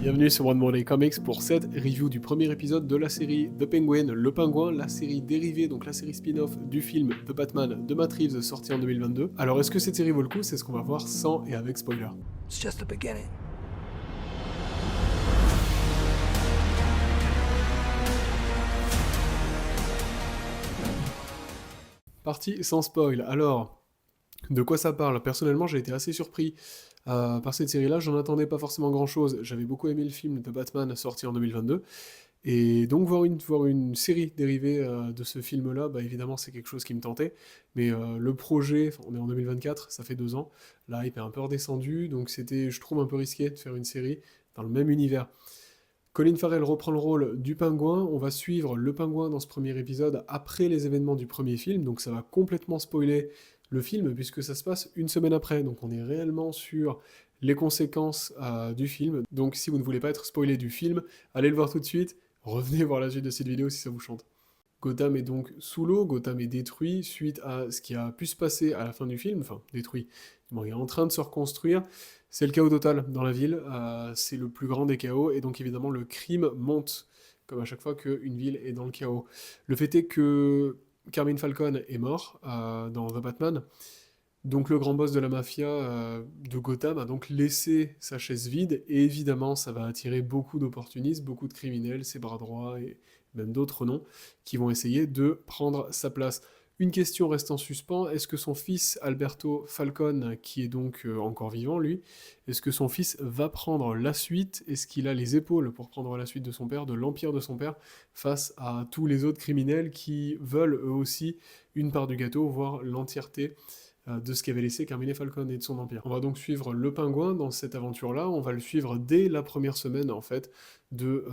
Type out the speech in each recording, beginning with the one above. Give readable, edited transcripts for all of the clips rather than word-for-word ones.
Bienvenue sur One More Day Comics pour cette review du premier épisode de la série The Penguin, Le Pingouin, la série dérivée, donc la série spin-off du film The Batman de Matt Reeves sorti en 2022. Alors est-ce que cette série vaut le coup? C'est ce qu'on va voir sans et avec spoiler. It's just the beginning. Partie sans spoil. Alors, de quoi ça parle? Personnellement, j'ai été assez surpris par cette série-là. J'en attendais pas forcément grand-chose. J'avais beaucoup aimé le film de Batman sorti en 2022. Et donc voir une série dérivée de ce film-là, bah évidemment c'est quelque chose qui me tentait, mais le projet, on est en 2024, ça fait 2 ans, la hype est un peu redescendue, donc c'était, je trouve, un peu risqué de faire une série dans le même univers. Colin Farrell reprend le rôle du pingouin, on va suivre le pingouin dans ce premier épisode après les événements du premier film, donc ça va complètement spoiler le film puisque ça se passe une semaine après, donc on est réellement sur les conséquences du film, donc si vous ne voulez pas être spoilé du film, allez le voir tout de suite, revenez voir la suite de cette vidéo si ça vous chante. Gotham est donc sous l'eau, Gotham est détruit suite à ce qui a pu se passer à la fin du film, enfin détruit, bon, il est en train de se reconstruire, c'est le chaos total dans la ville, c'est le plus grand des chaos, et donc évidemment le crime monte, comme à chaque fois qu'une ville est dans le chaos. Le fait est que Carmine Falcone est mort dans The Batman, donc le grand boss de la mafia de Gotham a donc laissé sa chaise vide, et évidemment ça va attirer beaucoup d'opportunistes, beaucoup de criminels, ses bras droits et même d'autres noms, qui vont essayer de prendre sa place. Une question reste en suspens, est-ce que son fils Alberto Falcone, qui est donc encore vivant lui, est-ce que son fils va prendre la suite? Est-ce qu'il a les épaules pour prendre la suite de son père, de l'empire de son père, face à tous les autres criminels qui veulent eux aussi une part du gâteau, voire l'entièreté de ce qu'avait laissé Carmine Falcone et de son empire. On va donc suivre le pingouin dans cette aventure-là, on va le suivre dès la première semaine en fait de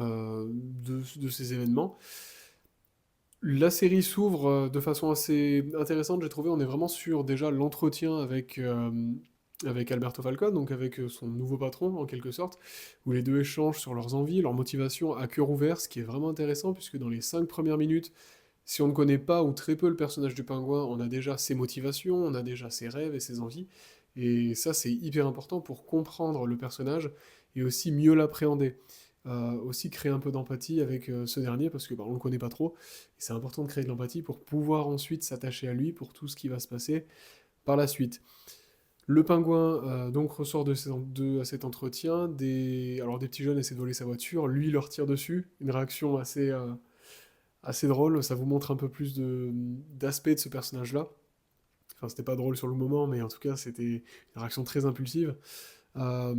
ces événements. La série s'ouvre de façon assez intéressante, j'ai trouvé, on est vraiment sur déjà l'entretien avec Alberto Falcone, donc avec son nouveau patron en quelque sorte, où les deux échangent sur leurs envies, leurs motivations à cœur ouvert, ce qui est vraiment intéressant puisque dans les 5 premières minutes, si on ne connaît pas ou très peu le personnage du pingouin, on a déjà ses motivations, on a déjà ses rêves et ses envies. Et ça, c'est hyper important pour comprendre le personnage et aussi mieux l'appréhender. Aussi créer un peu d'empathie avec ce dernier parce que bah, on le connaît pas trop. Et c'est important de créer de l'empathie pour pouvoir ensuite s'attacher à lui pour tout ce qui va se passer par la suite. Le pingouin donc ressort de cet entretien. Alors des petits jeunes essaient de voler sa voiture, lui leur tire dessus. Une réaction assez drôle, ça vous montre un peu plus d'aspect de ce personnage-là. Enfin, c'était pas drôle sur le moment, mais en tout cas, c'était une réaction très impulsive. Euh,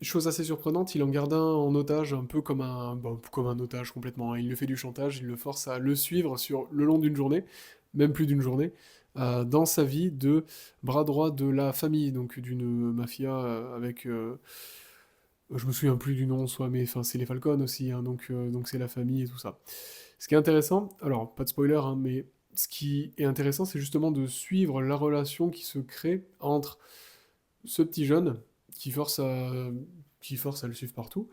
Chose assez surprenante, il en garde un en otage, un peu comme un otage complètement, hein. Il lui fait du chantage, il le force à le suivre sur le long d'une journée, même plus d'une journée, dans sa vie de bras droit de la famille, donc d'une mafia avec je me souviens plus du nom, soit, mais enfin, c'est les Falcons aussi, hein, donc c'est la famille et tout ça. Ce qui est intéressant, alors pas de spoiler, hein, mais ce qui est intéressant, c'est justement de suivre la relation qui se crée entre ce petit jeune qui force à le suivre partout,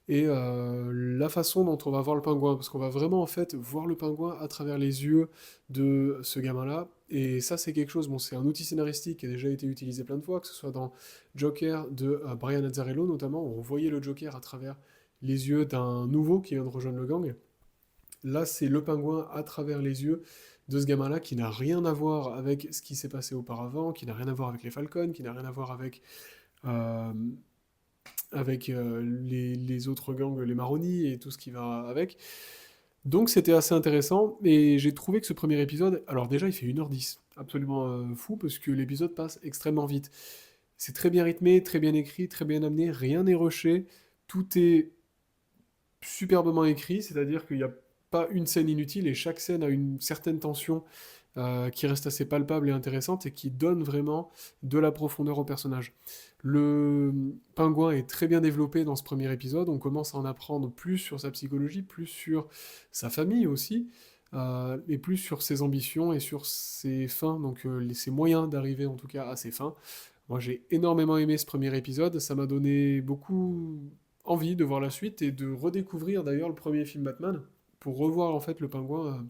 et la façon dont on va voir le pingouin, parce qu'on va vraiment en fait voir le pingouin à travers les yeux de ce gamin-là, et ça c'est quelque chose, bon c'est un outil scénaristique qui a déjà été utilisé plein de fois, que ce soit dans Joker de Brian Azzarello notamment, où on voyait le Joker à travers les yeux d'un nouveau qui vient de rejoindre le gang. Là c'est le pingouin à travers les yeux de ce gamin-là qui n'a rien à voir avec ce qui s'est passé auparavant, qui n'a rien à voir avec les Falcons, qui n'a rien à voir euh, avec les autres gangs, les Maroni et tout ce qui va avec. Donc c'était assez intéressant, et j'ai trouvé que ce premier épisode, alors déjà il fait 1h10, absolument fou, parce que l'épisode passe extrêmement vite. C'est très bien rythmé, très bien écrit, très bien amené, rien n'est rushé, tout est superbement écrit, c'est-à-dire qu'il n'y a pas une scène inutile, et chaque scène a une certaine tension qui reste assez palpable et intéressante et qui donne vraiment de la profondeur au personnage. Le pingouin est très bien développé dans ce premier épisode, on commence à en apprendre plus sur sa psychologie, plus sur sa famille aussi, et plus sur ses ambitions et sur ses fins, donc ses moyens d'arriver en tout cas à ses fins. Moi j'ai énormément aimé ce premier épisode, ça m'a donné beaucoup envie de voir la suite et de redécouvrir d'ailleurs le premier film Batman, pour revoir en fait le pingouin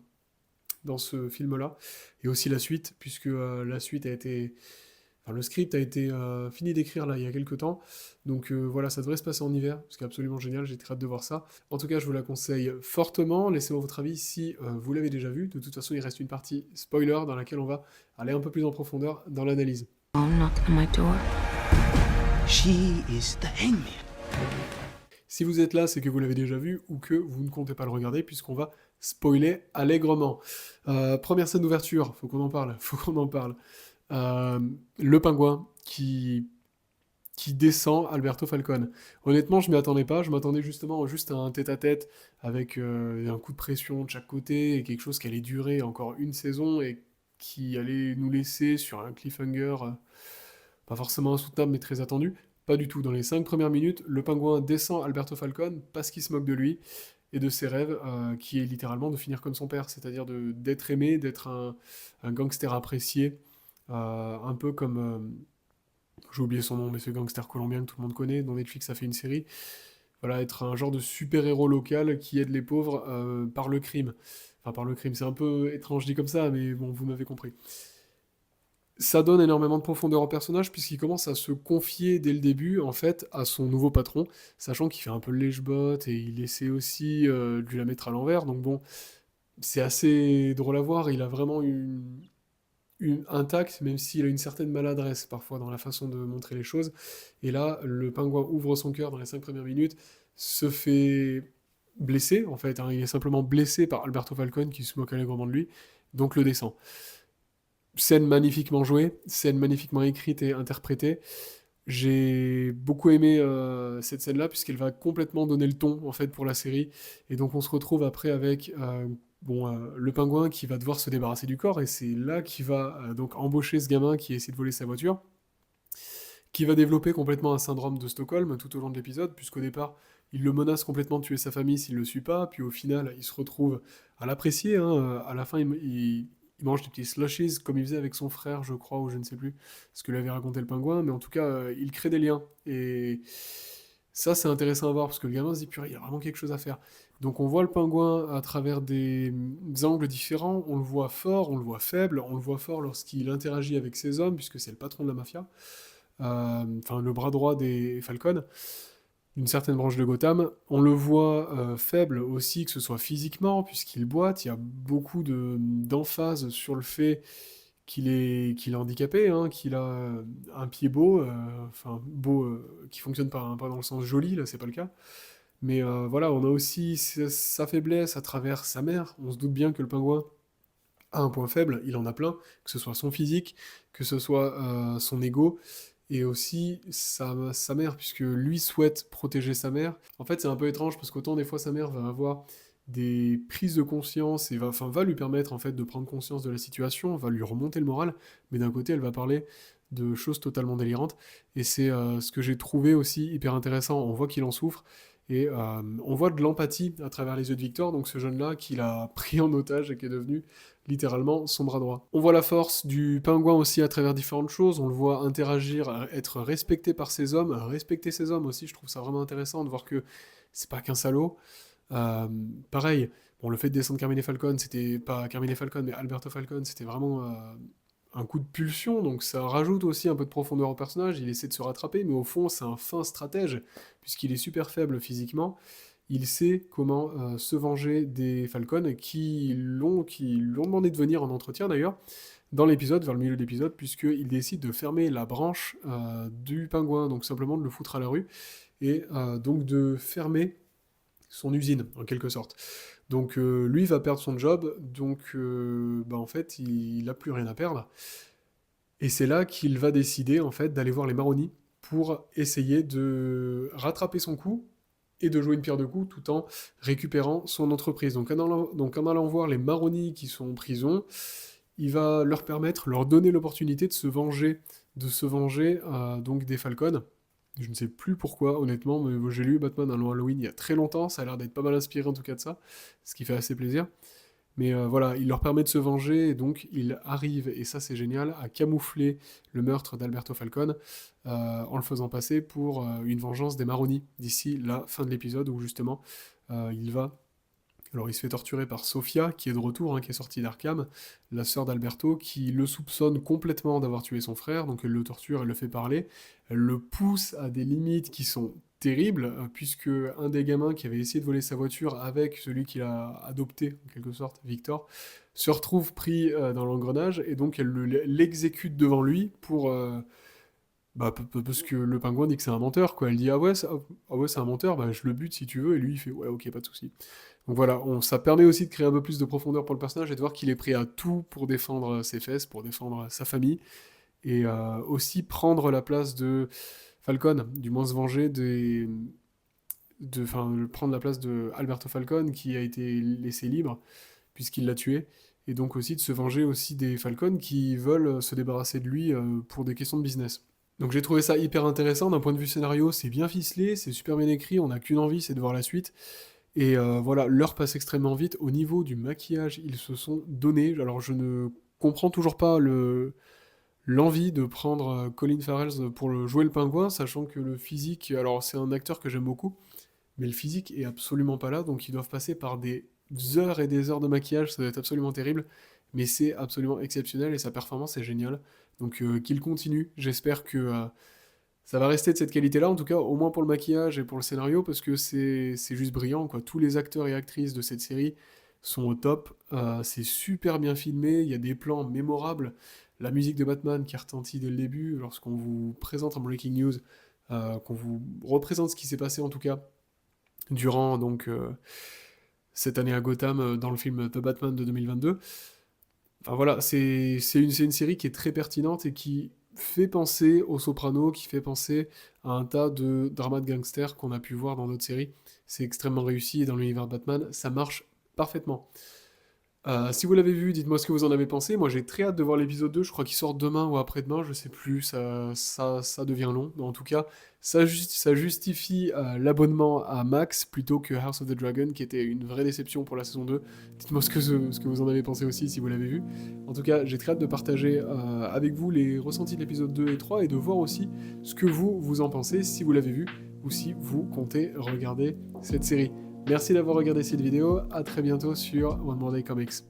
dans ce film-là, et aussi la suite, puisque la suite a été... Enfin, le script a été fini d'écrire là il y a quelques temps, donc voilà, ça devrait se passer en hiver, ce qui est absolument génial, j'ai très hâte de voir ça. En tout cas, je vous la conseille fortement, laissez-moi votre avis si vous l'avez déjà vu. De toute façon, il reste une partie spoiler dans laquelle on va aller un peu plus en profondeur dans l'analyse. Knock on my door. She is the hangman. Si vous êtes là, c'est que vous l'avez déjà vu ou que vous ne comptez pas le regarder puisqu'on va spoiler allègrement. Première scène d'ouverture, faut qu'on en parle, faut qu'on en parle. Le pingouin qui descend Alberto Falcone. Honnêtement, je m'y attendais pas, je m'attendais justement juste à un tête-à-tête avec un coup de pression de chaque côté et quelque chose qui allait durer encore une saison et qui allait nous laisser sur un cliffhanger pas forcément insoutenable mais très attendu. Pas du tout. Dans les 5 premières minutes, le pingouin descend Alberto Falcone parce qu'il se moque de lui et de ses rêves, qui est littéralement de finir comme son père, c'est-à-dire d'être aimé, d'être un gangster apprécié, un peu comme... j'ai oublié son nom, mais ce gangster colombien que tout le monde connaît, dont Netflix a fait une série. Voilà, être un genre de super-héros local qui aide les pauvres par le crime. Enfin, par le crime, c'est un peu étrange dit comme ça, mais bon, vous m'avez compris. Ça donne énormément de profondeur au personnage puisqu'il commence à se confier dès le début en fait à son nouveau patron, sachant qu'il fait un peu le lèche-botte et il essaie aussi de lui la mettre à l'envers. Donc bon, c'est assez drôle à voir. Il a vraiment un tact, même s'il a une certaine maladresse parfois dans la façon de montrer les choses. Et là, le pingouin ouvre son cœur dans les 5 premières minutes, se fait blesser en fait. Hein. Il est simplement blessé par Alberto Falcone qui se moque allègrement de lui, donc le descend. Scène magnifiquement jouée, scène magnifiquement écrite et interprétée. J'ai beaucoup aimé cette scène-là puisqu'elle va complètement donner le ton en fait pour la série. Et donc on se retrouve après avec le pingouin qui va devoir se débarrasser du corps et c'est là qu'il va donc embaucher ce gamin qui essaie de voler sa voiture, qui va développer complètement un syndrome de Stockholm tout au long de l'épisode puisqu'au départ il le menace complètement de tuer sa famille s'il le suit pas, puis au final il se retrouve à l'apprécier. Hein. À la fin il mange des petits slushies comme il faisait avec son frère, je crois, ou je ne sais plus ce que lui avait raconté le pingouin, mais en tout cas, il crée des liens. Et ça, c'est intéressant à voir, parce que le gamin se dit, purée, il y a vraiment quelque chose à faire. Donc on voit le pingouin à travers des angles différents, on le voit fort, on le voit faible, on le voit fort lorsqu'il interagit avec ses hommes, puisque c'est le patron de la mafia, enfin le bras droit des Falcons, d'une certaine branche de Gotham. On le voit faible aussi, que ce soit physiquement, puisqu'il boite. Il y a beaucoup d'emphase sur le fait qu'il est handicapé, hein, qu'il a un pied beau, enfin beau, qui fonctionne pas dans le sens joli, là c'est pas le cas. Mais voilà, on a aussi sa faiblesse à travers sa mère. On se doute bien que le pingouin a un point faible, il en a plein, que ce soit son physique, que ce soit son ego, et aussi sa mère, puisque lui souhaite protéger sa mère. En fait, c'est un peu étrange, parce qu'autant des fois sa mère va avoir des prises de conscience et va lui permettre en fait de prendre conscience de la situation, va lui remonter le moral, mais d'un côté elle va parler de choses totalement délirantes, et c'est ce que j'ai trouvé aussi hyper intéressant. On voit qu'il en souffre, et on voit de l'empathie à travers les yeux de Victor, donc ce jeune-là qu'il a pris en otage et qui est devenu littéralement son bras droit. On voit la force du pingouin aussi à travers différentes choses, on le voit interagir, être respecté par ses hommes, respecter ses hommes aussi, je trouve ça vraiment intéressant de voir que c'est pas qu'un salaud. Euh, Pareil, bon, le fait de descendre Carmine Falcone, c'était pas Carmine Falcone, mais Alberto Falcone, c'était vraiment un coup de pulsion, donc ça rajoute aussi un peu de profondeur au personnage, il essaie de se rattraper, mais au fond c'est un fin stratège, puisqu'il est super faible physiquement, il sait comment se venger des Falcons qui l'ont demandé de venir en entretien d'ailleurs, dans l'épisode, vers le milieu de l'épisode, puisqu'il décide de fermer la branche du pingouin, donc simplement de le foutre à la rue, et donc de fermer son usine, en quelque sorte. Donc lui va perdre son job, donc en fait il n'a plus rien à perdre. Et c'est là qu'il va décider en fait d'aller voir les Maroni pour essayer de rattraper son coup et de jouer une pierre de coups tout en récupérant son entreprise. Donc en allant voir les Maroni qui sont en prison, il va leur donner l'opportunité de se venger donc des Falcons. Je ne sais plus pourquoi, honnêtement, mais j'ai lu Batman un Halloween il y a très longtemps, ça a l'air d'être pas mal inspiré en tout cas de ça, ce qui fait assez plaisir. Mais voilà, il leur permet de se venger, et donc il arrive, et ça c'est génial, à camoufler le meurtre d'Alberto Falcone en le faisant passer pour une vengeance des Maroni d'ici la fin de l'épisode où justement il va Alors il se fait torturer par Sofia, qui est de retour, hein, qui est sortie d'Arkham, la sœur d'Alberto, qui le soupçonne complètement d'avoir tué son frère, donc elle le torture, elle le fait parler, elle le pousse à des limites qui sont terribles, puisque un des gamins qui avait essayé de voler sa voiture avec celui qu'il a adopté, en quelque sorte, Victor, se retrouve pris dans l'engrenage, et donc elle l'exécute devant lui pour... parce que le pingouin dit que c'est un menteur, quoi. Elle dit ah ouais c'est un menteur, bah je le bute si tu veux, et lui il fait ouais ok pas de souci. Donc voilà, ça permet aussi de créer un peu plus de profondeur pour le personnage et de voir qu'il est prêt à tout pour défendre ses fesses, pour défendre sa famille, et aussi prendre la place de Falcon, du moins se venger enfin, prendre la place de Alberto Falcon qui a été laissé libre puisqu'il l'a tué, et donc aussi de se venger aussi des Falcon qui veulent se débarrasser de lui pour des questions de business. Donc j'ai trouvé ça hyper intéressant d'un point de vue scénario, c'est bien ficelé, c'est super bien écrit, on n'a qu'une envie, c'est de voir la suite. Et voilà, l'heure passe extrêmement vite. Au niveau du maquillage, ils se sont donnés. Alors je ne comprends toujours pas l'envie de prendre Colin Farrell pour jouer le pingouin, sachant que le physique, alors c'est un acteur que j'aime beaucoup, mais le physique est absolument pas là, donc ils doivent passer par des heures et des heures de maquillage, ça doit être absolument terrible, mais c'est absolument exceptionnel et sa performance est géniale. Donc qu'il continue, j'espère que ça va rester de cette qualité-là, en tout cas, au moins pour le maquillage et pour le scénario, parce que c'est juste brillant, quoi. Tous les acteurs et actrices de cette série sont au top. C'est super bien filmé, il y a des plans mémorables. La musique de Batman qui retentit dès le début, lorsqu'on vous présente en breaking news, qu'on vous représente ce qui s'est passé en tout cas durant donc cette année à Gotham dans le film The Batman de 2022. Enfin voilà, c'est une série qui est très pertinente et qui fait penser aux Sopranos, qui fait penser à un tas de dramas de gangsters qu'on a pu voir dans d'autres séries. C'est extrêmement réussi et dans l'univers de Batman, ça marche parfaitement. Si vous l'avez vu, dites-moi ce que vous en avez pensé. Moi, j'ai très hâte de voir l'épisode 2. Je crois qu'il sort demain ou après-demain, je sais plus. Ça devient long. Mais en tout cas, ça justifie l'abonnement à Max plutôt que House of the Dragon, qui était une vraie déception pour la saison 2. Dites-moi ce que vous en avez pensé aussi si vous l'avez vu. En tout cas, j'ai très hâte de partager avec vous les ressentis de l'épisode 2 et 3 et de voir aussi ce que vous en pensez si vous l'avez vu ou si vous comptez regarder cette série. Merci d'avoir regardé cette vidéo, à très bientôt sur One More Day Comics.